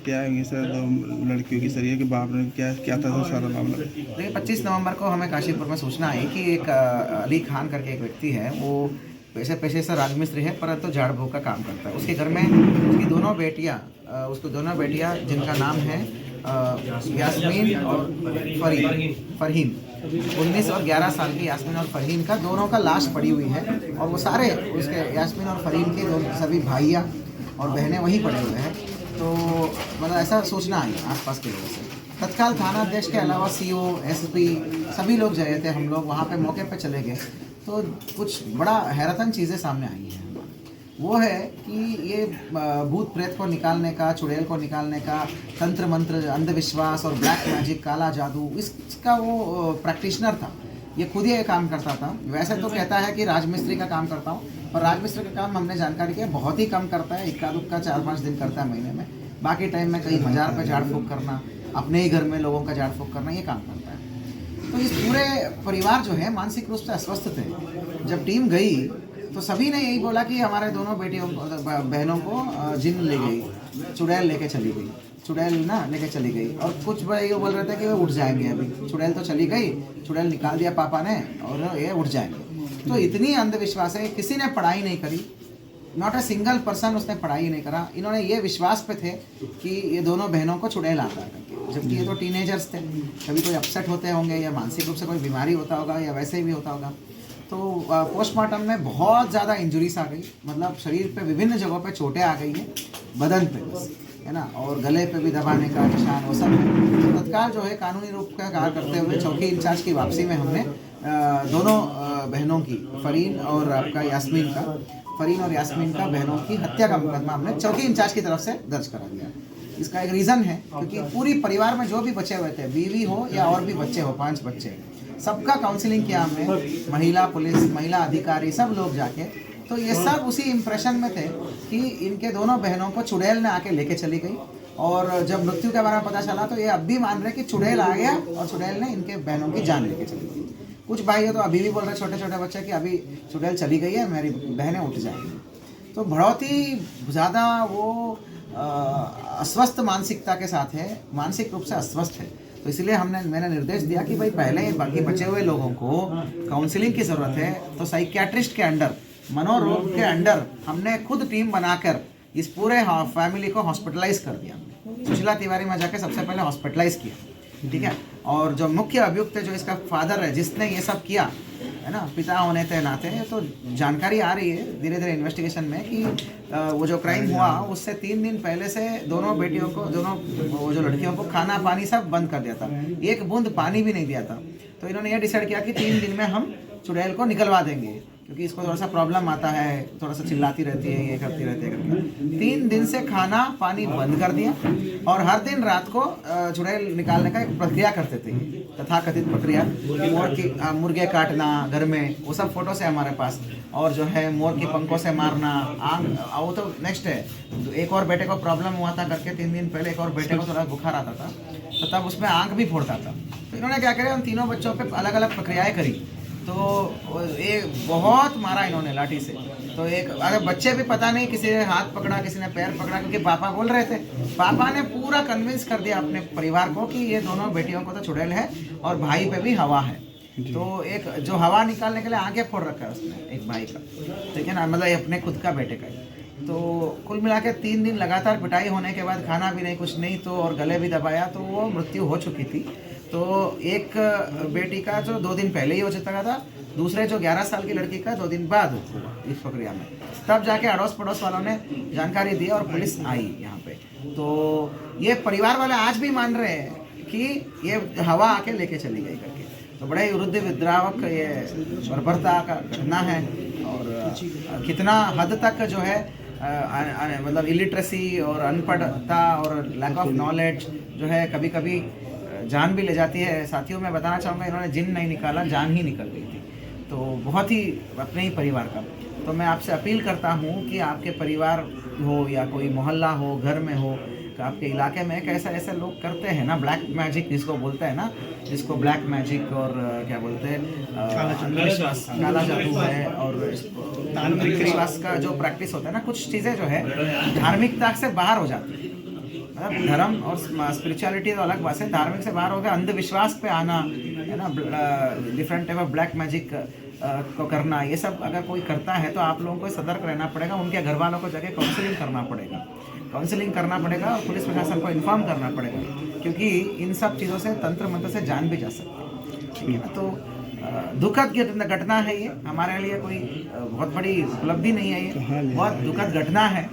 क्या है सर दो लड़कियों की सर ये कि बाप ने क्या था सर सारा मामला? देखिए 25 नवंबर को हमें काशीपुर में सूचना आई कि एक अली खान करके एक व्यक्ति है, वो पेशे से राजमिस्त्री है, परंतु झाड़ फूक का काम करता है। उसके घर में उसकी दोनों बेटियां जिनका नाम है यास्मीन और फरहीन 19 और 11 साल की यास्मीन और फरहीन का दोनों का लाश पड़ी हुई है। और वो सारे उसके यास्मीन और फरहीन के सभी भाइयाँ और बहनें वहीं पड़े हुए हैं। तो मतलब ऐसा सूचना आई आसपास के लोगों से। तत्काल थाना अध्यक्ष के अलावा सीओ, एसपी सभी लोग गए थे। हम लोग वहाँ पे मौके पे चले गए तो कुछ बड़ा हैरतन चीज़ें सामने आई हैं। वो है कि ये भूत प्रेत को निकालने का, चुड़ैल को निकालने का तंत्र मंत्र, अंधविश्वास और ब्लैक मैजिक, काला जादू, इसका वो प्रैक्टिशनर था। ये खुद ही ये काम करता था। वैसे तो कहता है कि राजमिस्त्री का काम करता हूँ, पर राजमिस्त्री का काम हमने जानकारी किया बहुत ही कम करता है। इक्का दुक्का 4-5 दिन करता है महीने में। बाकी टाइम में कहीं बाजार पे झाड़ फूक करना, अपने ही घर में लोगों का झाड़ फूक करना, ये काम करता है। तो इस पूरे परिवार जो है मानसिक रूप से अस्वस्थ थे। जब टीम गई तो सभी ने यही बोला कि हमारे दोनों बहनों को जिन ले गई, चुड़ैल लेके चली गई, चुड़ैल ना लेके चली गई। और कुछ भाई ये बोल रहे थे कि वो उठ जाएंगे, अभी चुड़ैल तो चली गई, चुड़ैल निकाल दिया पापा ने और ये उठ जाएंगे। तो इतनी अंधविश्वास है। किसी ने पढ़ाई नहीं करी, नॉट अ सिंगल पर्सन उसने पढ़ाई नहीं करा। इन्होंने ये विश्वास पे थे कि ये दोनों बहनों को चुड़ैल आता है करके, जबकि ये तो टीनेजर्स थे। कभी कोई अपसेट होते होंगे या मानसिक रूप से कोई बीमारी होता होगा या वैसे भी होता होगा। तो पोस्टमार्टम में बहुत ज़्यादा इंजुरीज आ गई, मतलब शरीर पे विभिन्न जगहों पे चोटें आ गई हैं, बदन पे बस है ना, और गले पे भी दबाने का निशान वो सब है। तो तत्काल जो है कानूनी रूप का कार्य करते हुए चौकी इंचार्ज की वापसी में हमने दोनों बहनों की, फरीन और यास्मीन का बहनों की हत्या का मुकदमा हमने चौकी इंचार्ज की तरफ से दर्ज करा दिया। इसका एक रीज़न है क्योंकि पूरी परिवार में जो भी बचे हुए थे, बीवी हो या और भी बच्चे हो, 5 बच्चे, सबका काउंसलिंग किया हमने, महिला पुलिस, महिला अधिकारी, सब लोग जाके। तो ये सब उसी इम्प्रेशन में थे कि इनके दोनों बहनों को चुड़ैल ने आके लेके चली गई। और जब मृत्यु के बारे में पता चला तो ये अब भी मान रहे कि चुड़ैल आ गया और चुड़ैल ने इनके बहनों की जान लेके चली गई। कुछ भाई तो अभी भी बोल रहे, छोटे छोटे बच्चे, कि अभी चुड़ैल चली गई है, मेरी बहनें उठ जाएंगी। तो बहुत ही ज़्यादा वो अस्वस्थ मानसिकता के साथ है, मानसिक रूप से अस्वस्थ है। तो इसलिए मैंने निर्देश दिया कि भाई पहले बाकी बचे हुए लोगों को काउंसलिंग की ज़रूरत है, तो साइकियाट्रिस्ट के अंडर, मनोरोग के अंडर हमने खुद टीम बनाकर इस पूरे फैमिली को हॉस्पिटलाइज कर दिया। सुशीला तिवारी में जाके सबसे पहले हॉस्पिटलाइज किया, ठीक है। और जो मुख्य अभियुक्त है, जो इसका फादर है, जिसने ये सब किया है ना, पिता होने के नाते, तो जानकारी आ रही है धीरे धीरे इन्वेस्टिगेशन में कि वो जो क्राइम हुआ उससे 3 दिन पहले से दोनों बेटियों को, वो जो लड़कियों को खाना पानी सब बंद कर दिया था, एक बूंद पानी भी नहीं दिया था। तो इन्होंने ये डिसाइड किया कि 3 दिन में हम चुड़ैल को निकलवा देंगे, क्योंकि इसको थोड़ा सा प्रॉब्लम आता है, थोड़ा सा चिल्लाती रहती है, ये करती रहती है। 3 दिन से खाना पानी बंद कर दिया और हर दिन रात को चुड़ैल निकालने का एक प्रक्रिया करते थे, तथाकथित प्रक्रिया। मुर्गे काटना घर में, वो सब फोटोस है हमारे पास। और जो है मोर की पंखों से मारना, आंख, वो तो नेक्स्ट है। तो एक और बेटे को प्रॉब्लम हुआ था करके 3 दिन पहले, एक और बेटे को थोड़ा बुखार आता था, तो तब उसमें आंख भी फोड़ता था। तो इन्होंने क्या किया, उन तीनों बच्चों पे अलग अलग प्रक्रियाएँ करी। तो ये बहुत मारा इन्होंने लाठी से। तो एक अगर बच्चे भी पता नहीं, किसी ने हाथ पकड़ा, किसी ने पैर पकड़ा, क्योंकि पापा बोल रहे थे। पापा ने पूरा कन्विंस कर दिया अपने परिवार को कि ये दोनों बेटियों को तो चुड़ैल है और भाई पे भी हवा है। तो एक जो हवा निकालने के लिए आगे फोड़ रखा है उसने, एक भाई का, ठीक है ना, मतलब अपने खुद का बेटे का। तो कुल मिला के 3 दिन लगातार पिटाई होने के बाद, खाना भी नहीं, कुछ नहीं, तो और गले भी दबाया, तो वो मृत्यु हो चुकी थी। तो एक बेटी का जो 2 दिन पहले ही हो चुका था, दूसरे जो 11 साल की लड़की का 2 दिन बाद हुआ इस प्रक्रिया में। तब जाके अड़ोस पड़ोस वालों ने जानकारी दी और पुलिस आई यहाँ पे। तो ये परिवार वाले आज भी मान रहे हैं कि ये हवा आके लेके चली गई करके। तो बड़ा ही वृद्ध विद्रावक ये बर्बरता का घटना है। और कितना हद तक जो है मतलब इलिटरेसी और अनपढ़ता और लैक ऑफ नॉलेज जो है कभी कभी जान भी ले जाती है। साथियों मैं बताना चाहूँगा, इन्होंने जिन नहीं निकाला, जान ही निकल गई थी। तो बहुत ही अपने ही परिवार का। तो मैं आपसे अपील करता हूँ कि आपके परिवार हो या कोई मोहल्ला हो, घर में हो, तो आपके इलाके में कैसा ऐसे लोग करते हैं ना, ब्लैक मैजिक जिसको बोलते हैं ना, जिसको ब्लैक मैजिक और क्या बोलते हैं, काला जादू है, और विश्वास का जो प्रैक्टिस होता है ना, कुछ चीज़ें जो है धार्मिकता से बाहर हो जाती है। मतलब धर्म और स्पिरिचुअलिटी तो अलग बात है, धार्मिक से बाहर हो गया अंधविश्वास पे आना, है ना, different type of black magic को करना, ये सब अगर कोई करता है तो आप लोगों को सतर्क रहना पड़ेगा, उनके घर वालों को जाके काउंसलिंग करना पड़ेगा, और पुलिस प्रशासन को इन्फॉर्म करना पड़ेगा, क्योंकि इन सब चीज़ों से तंत्र मंत्र से जान भी जा सकती है, ठीक है ना। तो दुखद घटना है ये, हमारे लिए कोई बहुत बड़ी उपलब्धि नहीं है, ये बहुत दुखद घटना है।